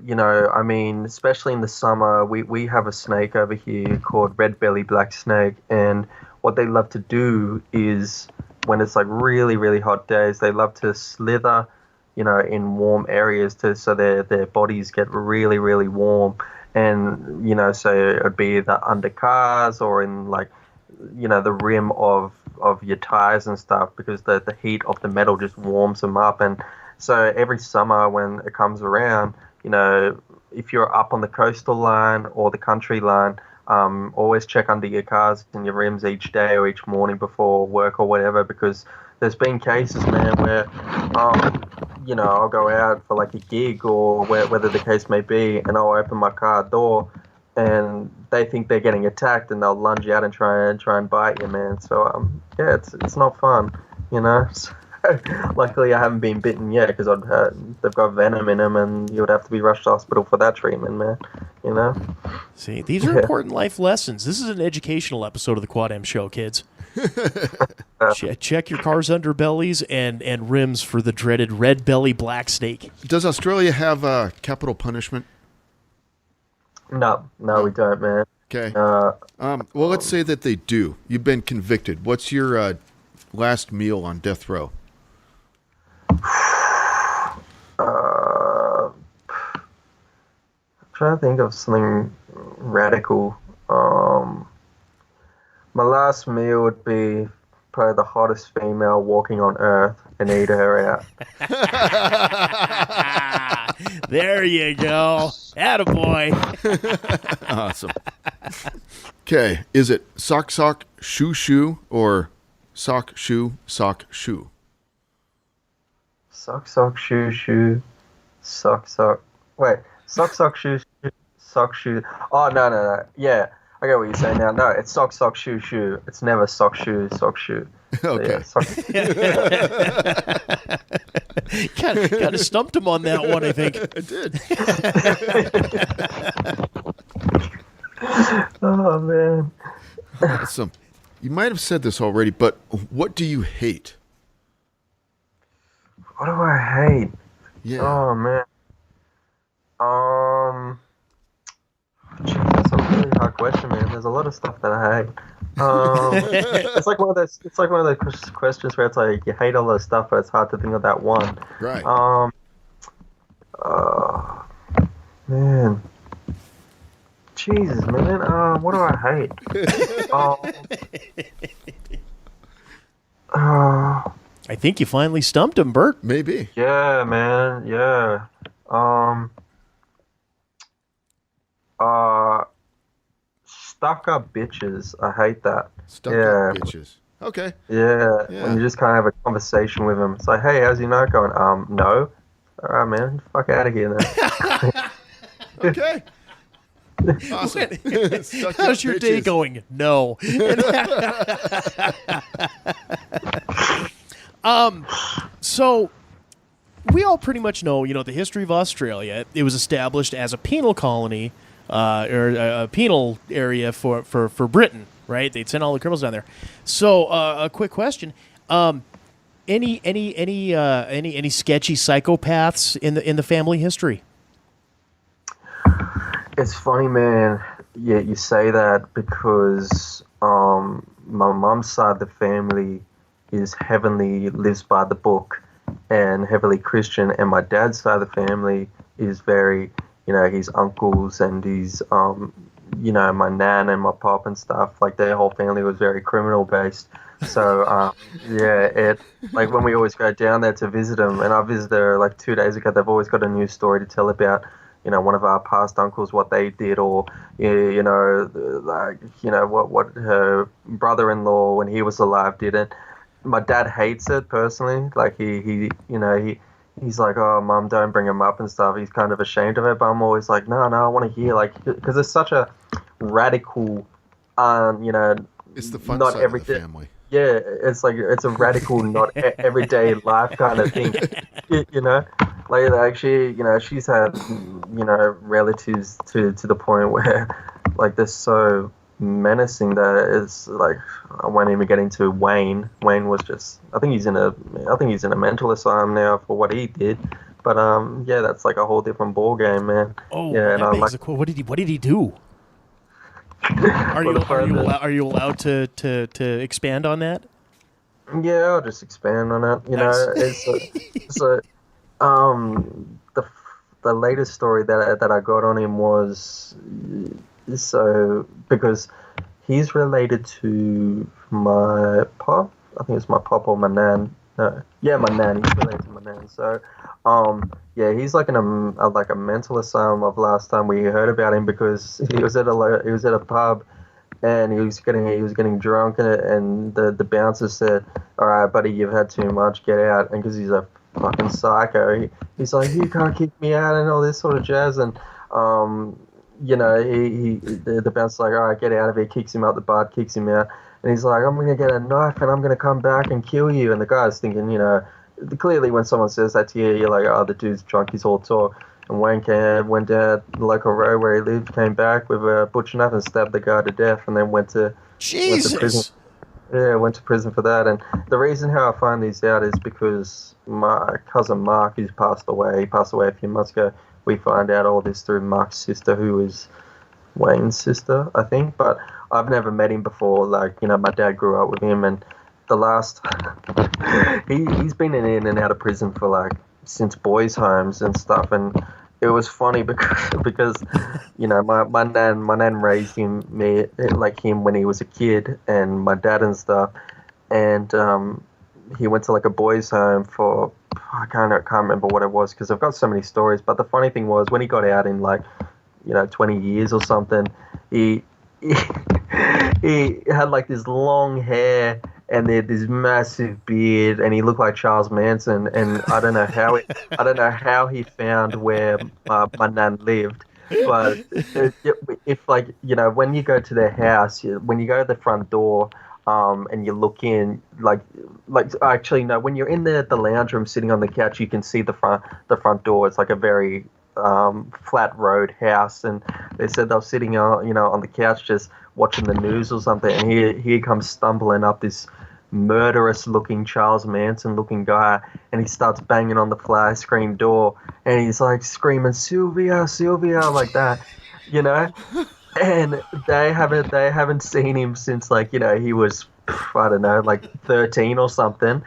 mean, especially in the summer, we have a snake over here called red belly black snake, and what they love to do is when it's like really, really hot days, they love to slither, in warm areas so their bodies get really, really warm, and so it'd be either under cars or in like the rim of your tires and stuff, because the heat of the metal just warms them up. And so every summer when it comes around, if you're up on the coastal line or the country line, always check under your cars and your rims each day or each morning before work or whatever, because there's been cases, man, where I'll go out for like a gig or whether the case may be, and I'll open my car door and they think they're getting attacked, and they'll lunge out and try and bite you, man. So yeah, it's not fun, So, luckily, I haven't been bitten yet, because they've got venom in them, and you would have to be rushed to hospital for that treatment, man. See, these are important life lessons. This is an educational episode of the Quad M Show, kids. Check your car's underbellies and rims for the dreaded red belly black snake. Does Australia have capital punishment? No, we don't, man. Okay. Well, let's say that they do. You've been convicted. What's your last meal on death row? I'm trying to think of something radical. My last meal would be probably the hottest female walking on Earth and eat her out. There you go. Attaboy. Awesome. Okay. Is it sock, sock, shoe, shoe, or sock, shoe, sock, shoe? Sock, sock, shoe, shoe, sock, sock. Wait, sock, sock, shoe, shoe, sock, shoe. Oh, no. Yeah, I get what you're saying now. No, it's sock, sock, shoe, shoe. It's never sock, shoe, sock, shoe. Okay. So, yeah, Kind of stumped him on that one, I think. I did. Oh, man. Awesome. You might have said this already, but what do you hate? What do I hate? Yeah. Oh, man. Gee, that's a really hard question, man. There's a lot of stuff that I hate. It's like one of those. It's like one of those questions where it's like you hate all those stuff, but it's hard to think of that one. Right. Man. Jesus, man. What do I hate? I think you finally stumped him, Bert. Maybe. Yeah, man. Yeah. Uh, Stuck up bitches. I hate that. Stuck up Yeah, bitches. Okay. yeah. When Yeah. you just kind of have a conversation with them, it's like, hey, how's your night going? No. All right, man. Fuck out of here then. Okay. Awesome. Stuck up How's your day bitches. going? No. So we all pretty much know, the history of Australia. It was established as a penal colony, or a penal area for Britain, right? They'd send all the criminals down there. So, a quick question: any sketchy psychopaths in the family history? It's funny, man. Yeah, you say that because my mum's side of the family is heavily lives by the book and heavily Christian, and my dad's side of the family is very, his uncles and his my nan and my pop and stuff. Like their whole family was very criminal based. So yeah, it like when we always go down there to visit them, and I visited there like 2 days ago. They've always got a new story to tell about one of our past uncles, what they did, or like what her brother-in-law when he was alive did. And my dad hates it personally. Like he's like, oh, mum, don't bring him up and stuff. He's kind of ashamed of it, but I'm always like, no, I want to hear, like, because it's such a radical, you know, It's the fun not side of every the day. family. Yeah, it's like it's a radical, not everyday life kind of thing. You know, like she's had relatives to the point where like they're so menacing that it's like I won't even get into Wayne. Wayne was just I think he's in a mental asylum now for what he did. But yeah, that's like a whole different ball game, man. Oh, well, Yeah, and that I'm begs like, the question. What did he do? Are for you the are you further, allow, are you allowed to expand on that? yeah, I'll just expand on it. Nice. So the latest story that I got on him was so because he's related to my pop. I think it's my pop or my nan. No, yeah, my nan. He's related to my nan. So, yeah, he's like in a mental asylum. Of last time we heard about him because he was at a pub and he was getting drunk and the bouncer said, "All right, buddy, you've had too much. Get out." And because he's a fucking psycho, he's like, "You can't kick me out," and all this sort of jazz. And the bouncer's like, "All right, get out of here." Kicks him out the butt, kicks him out, and he's like, "I'm gonna get a knife and I'm gonna come back and kill you." And the guy's thinking, clearly when someone says that to you, you're like, "Oh, the dude's drunk. He's all talk." And Wayne went down the local road where he lived, came back with a butcher knife and stabbed the guy to death, and then went to prison. Jesus. Yeah, went to prison for that. And the reason how I find these out is because my cousin Mark, who's passed away, he passed away a few months ago. We find out all this through Mark's sister, who is Wayne's sister, I think. But I've never met him before. Like, my dad grew up with him, and the last he's been in and out of prison for like since boys' homes and stuff. And it was funny because my nan raised him when he was a kid, and my dad and stuff, and he went to like a boys' home for I can't remember what it was because I've got so many stories. But the funny thing was when he got out in like 20 years or something, he he, he had like this long hair and they had this massive beard, and he looked like Charles Manson. And I don't know how he found where my nan lived. But if like when you go to their house, when you go to the front door, and you look in, like actually no, when you're in the lounge room sitting on the couch, you can see the front door. It's like a very flat road house, and they said they were sitting on the couch just watching the news or something, and here comes stumbling up this murderous looking Charles Manson looking guy, and he starts banging on the flat screen door, and he's like screaming Sylvia, Sylvia, like that, you know. And they haven't seen him since like he was, I don't know, like 13 or something.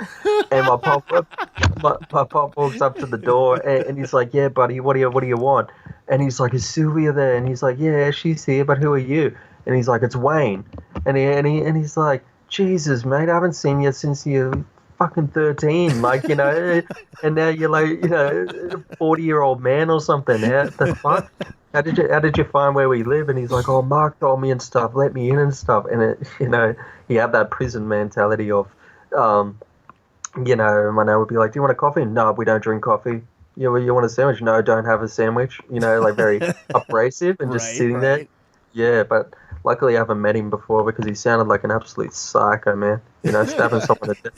And my pop walks up to the door, and he's like, "Yeah, buddy, what do you want?" And he's like, "Is Sylvia there?" And he's like, "Yeah, she's here, but who are you?" And he's like, "It's Wayne." And he's like, "Jesus, mate, I haven't seen you since you fucking 13, like, and now you're like, a 40-year-old man or something. How the fuck? How did you find where we live? And he's like, oh, Mark told me and stuff, let me in and stuff. And he had that prison mentality of, my nan would be like, do you want a coffee? No, we don't drink coffee. You want a sandwich? No, don't have a sandwich. Like very abrasive and just sitting there. Yeah, but luckily I haven't met him before because he sounded like an absolute psycho, man. Stabbing someone to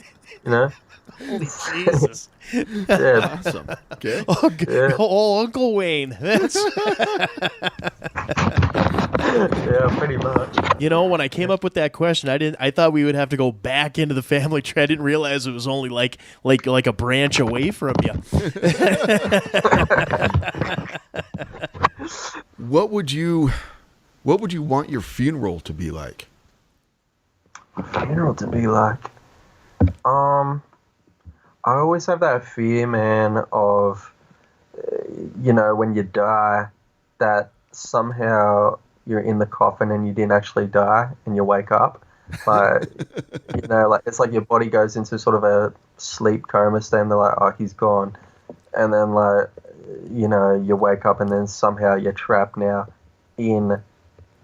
death, Jesus. Yeah. Awesome. Okay. Yeah. Oh, Uncle Wayne. That's Yeah, pretty much. when I came up with that question, I thought we would have to go back into the family tree. I didn't realize it was only like a branch away from you. What would you want your funeral to be like? Funeral to be like. I always have that fear, man, of, when you die, that somehow you're in the coffin and you didn't actually die and you wake up. Like, like it's like your body goes into sort of a sleep coma state and they're like, oh, he's gone. And then, like, you wake up and then somehow you're trapped now in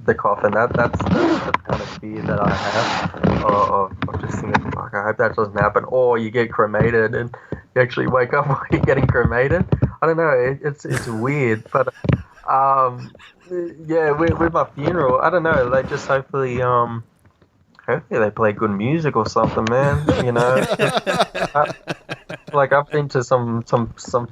the coffin. That's the kind of fear that I have of just thinking, fuck, I hope that doesn't happen. Or you get cremated and you actually wake up while you're getting cremated. I don't know. It's weird, but yeah, with my funeral, I don't know. Like, just hopefully they play good music or something, man. Like I've been to some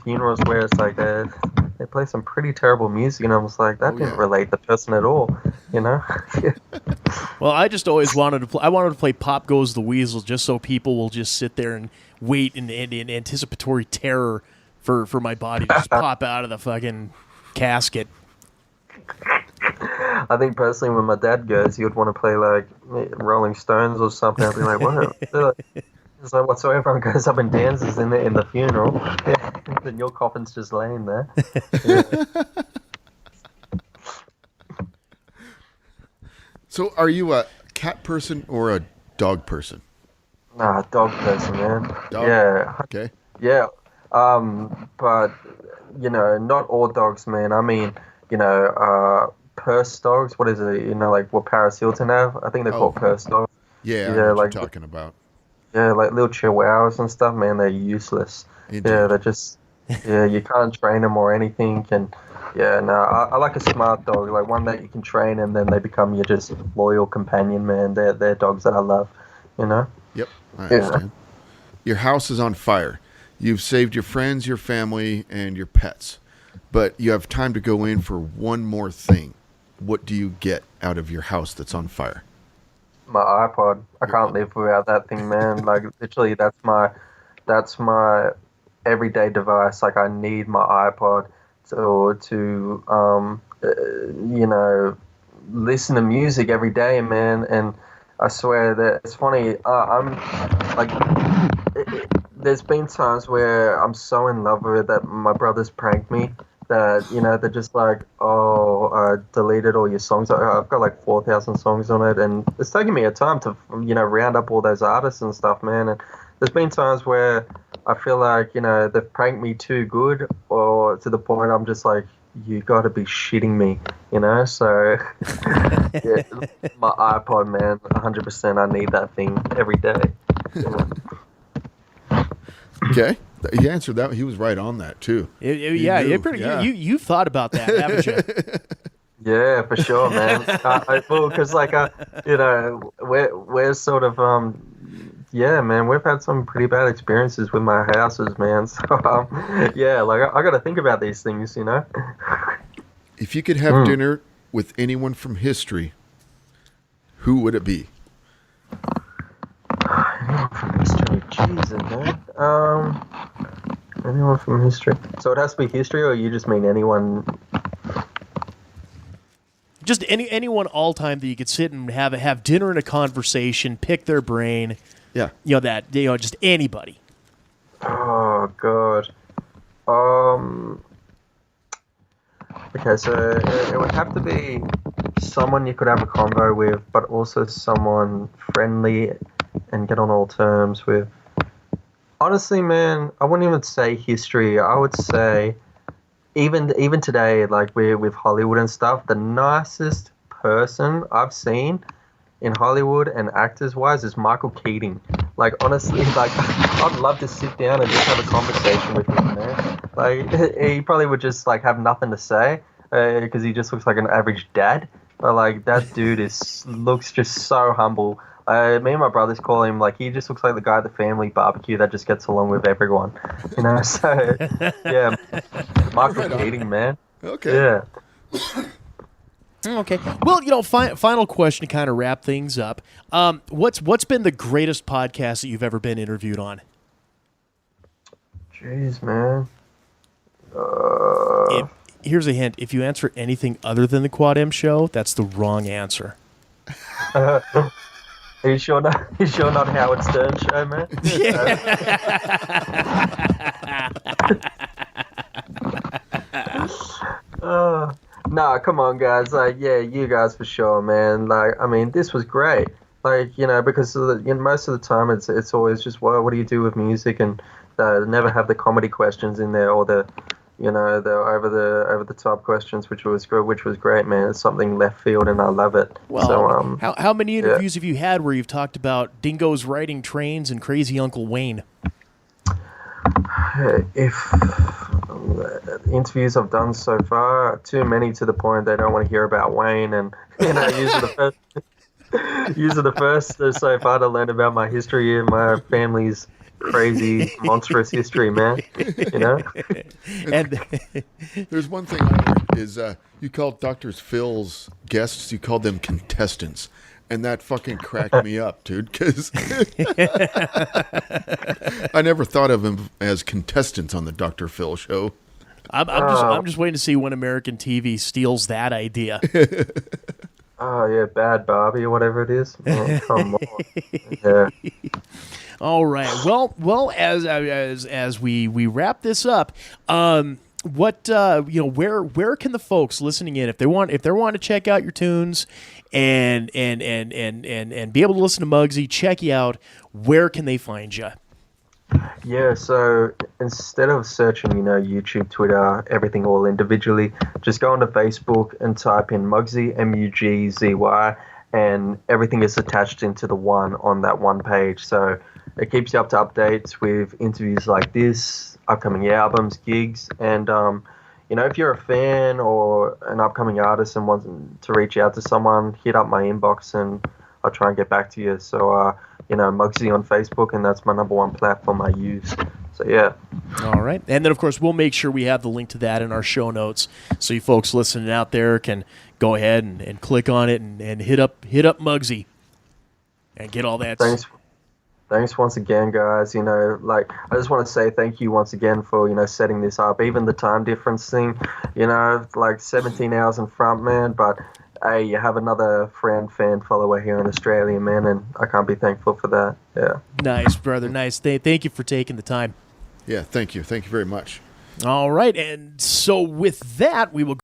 funerals where it's like they play some pretty terrible music, and I was like, that didn't relate the person at all, Yeah. Well, I just always wanted to play. I wanted to play "Pop Goes the Weasel" just so people will just sit there and wait in anticipatory terror for my body to just pop out of the fucking casket. I think personally, when my dad goes, he would want to play like Rolling Stones or something. I'd be like, what? It's like, what? So everyone goes up and dances in the funeral, and your coffin's just laying there. Yeah. So, are you a cat person or a dog person? Nah, dog person, man. Dog? Yeah. Okay. Yeah. But not all dogs, man. I mean, purse dogs. What is it? Like what Paris Hilton have? I think they're called purse dogs. Yeah, I know what you're talking about. Yeah, like little chihuahuas and stuff, man. They're useless. Indeed. Yeah, they're just. Yeah, you can't train them or anything, and yeah, no, I like a smart dog, like one that you can train, and then they become your just loyal companion, man. They're dogs that I love, Yep, I understand. Your house is on fire. You've saved your friends, your family, and your pets, but you have time to go in for one more thing. What do you get out of your house that's on fire? My iPod. I can't live without that thing, man. Like literally, that's my everyday device. Like I need my iPod to listen to music every day, man. And I swear that it's funny. I'm like, there's been times where I'm so in love with it that my brothers prank me. That they're just like, oh, I deleted all your songs. I've got like 4,000 songs on it, and it's taking me a time to round up all those artists and stuff, man. And there's been times where I feel like they've pranked me too good, or to the point I'm just like, you got to be shitting me, So yeah, my iPod, man, 100%. I need that thing every day. Okay. He answered that. He was right on that too. You've thought about that, haven't you? Yeah, for sure, man. Because we're sort of yeah, man, we've had some pretty bad experiences with my houses, man. So yeah, like I got to think about these things, If you could have dinner with anyone from history, who would it be? Anyone from history? Jesus, man. Anyone from history? So it has to be history, or you just mean anyone? Just anyone all time that you could sit and have dinner and a conversation, pick their brain. Yeah. Just anybody. Oh God. Okay, so it would have to be someone you could have a convo with, but also someone friendly and get on all terms with. Honestly, man, I wouldn't even say history. I would say even today, like with Hollywood and stuff, the nicest person I've seen in Hollywood and actors wise is Michael Keating. Like honestly, like I'd love to sit down and just have a conversation with him, man. Like he probably would just like have nothing to say because he just looks like an average dad. But like that dude is looks just so humble. Me and my brothers call him like he just looks like the guy at the family barbecue that just gets along with everyone, you know. So yeah, Michael Right on. Keating, man. Okay. Yeah. Okay. Well, final question to kind of wrap things up. What's been the greatest podcast that you've ever been interviewed on? Jeez, man. Here's a hint: if you answer anything other than the Quad M show, that's the wrong answer. Are you sure not? You sure not Howard Stern show, man? Nah, come on, guys. Like, yeah, you guys for sure, man. Like, I mean, this was great. Like, because most of the time it's always just, well, what do you do with music, and never have the comedy questions in there or the, the over the top questions, which was great, man. It's something left field, and I love it. Well, So, how many interviews have you had where you've talked about dingoes riding trains and crazy Uncle Wayne? if interviews I've done so far, too many to the point they don't want to hear about Wayne, and usually the first so far to learn about my history and my family's crazy monstrous history, man. And There's one thing I learned is you called Dr. Phil's guests, you called them contestants. And that fucking cracked me up, dude, because I never thought of them as contestants on the Dr. Phil show. I'm just waiting to see when American TV steals that idea. Oh yeah, Bad Barbie or whatever it is. Oh, come on. Yeah. All right. Well, as we wrap this up, where can the folks listening in if they want to check out your tunes and be able to listen to Mugzy, check you out, where can they find you? Yeah, so instead of searching, YouTube, Twitter, everything all individually, just go onto Facebook and type in Mugzy, Mugzy, and everything is attached into the one on that one page. So it keeps you up to updates with interviews like this, upcoming albums, gigs, and if you're a fan or an upcoming artist and want to reach out to someone, hit up my inbox and I'll try and get back to you. So, Mugzy on Facebook, and that's my number one platform I use. So, yeah. All right. And then, of course, we'll make sure we have the link to that in our show notes so you folks listening out there can go ahead and click on it and hit up Mugzy and get all that. Thanks once again, guys. I just want to say thank you once again for, setting this up. Even the time difference thing, like 17 hours in front, man. But, hey, you have another fan follower here in Australia, man, and I can't be thankful for that. Yeah. Nice, brother. Nice. Thank you for taking the time. Yeah, thank you. Thank you very much. All right. And so with that, we will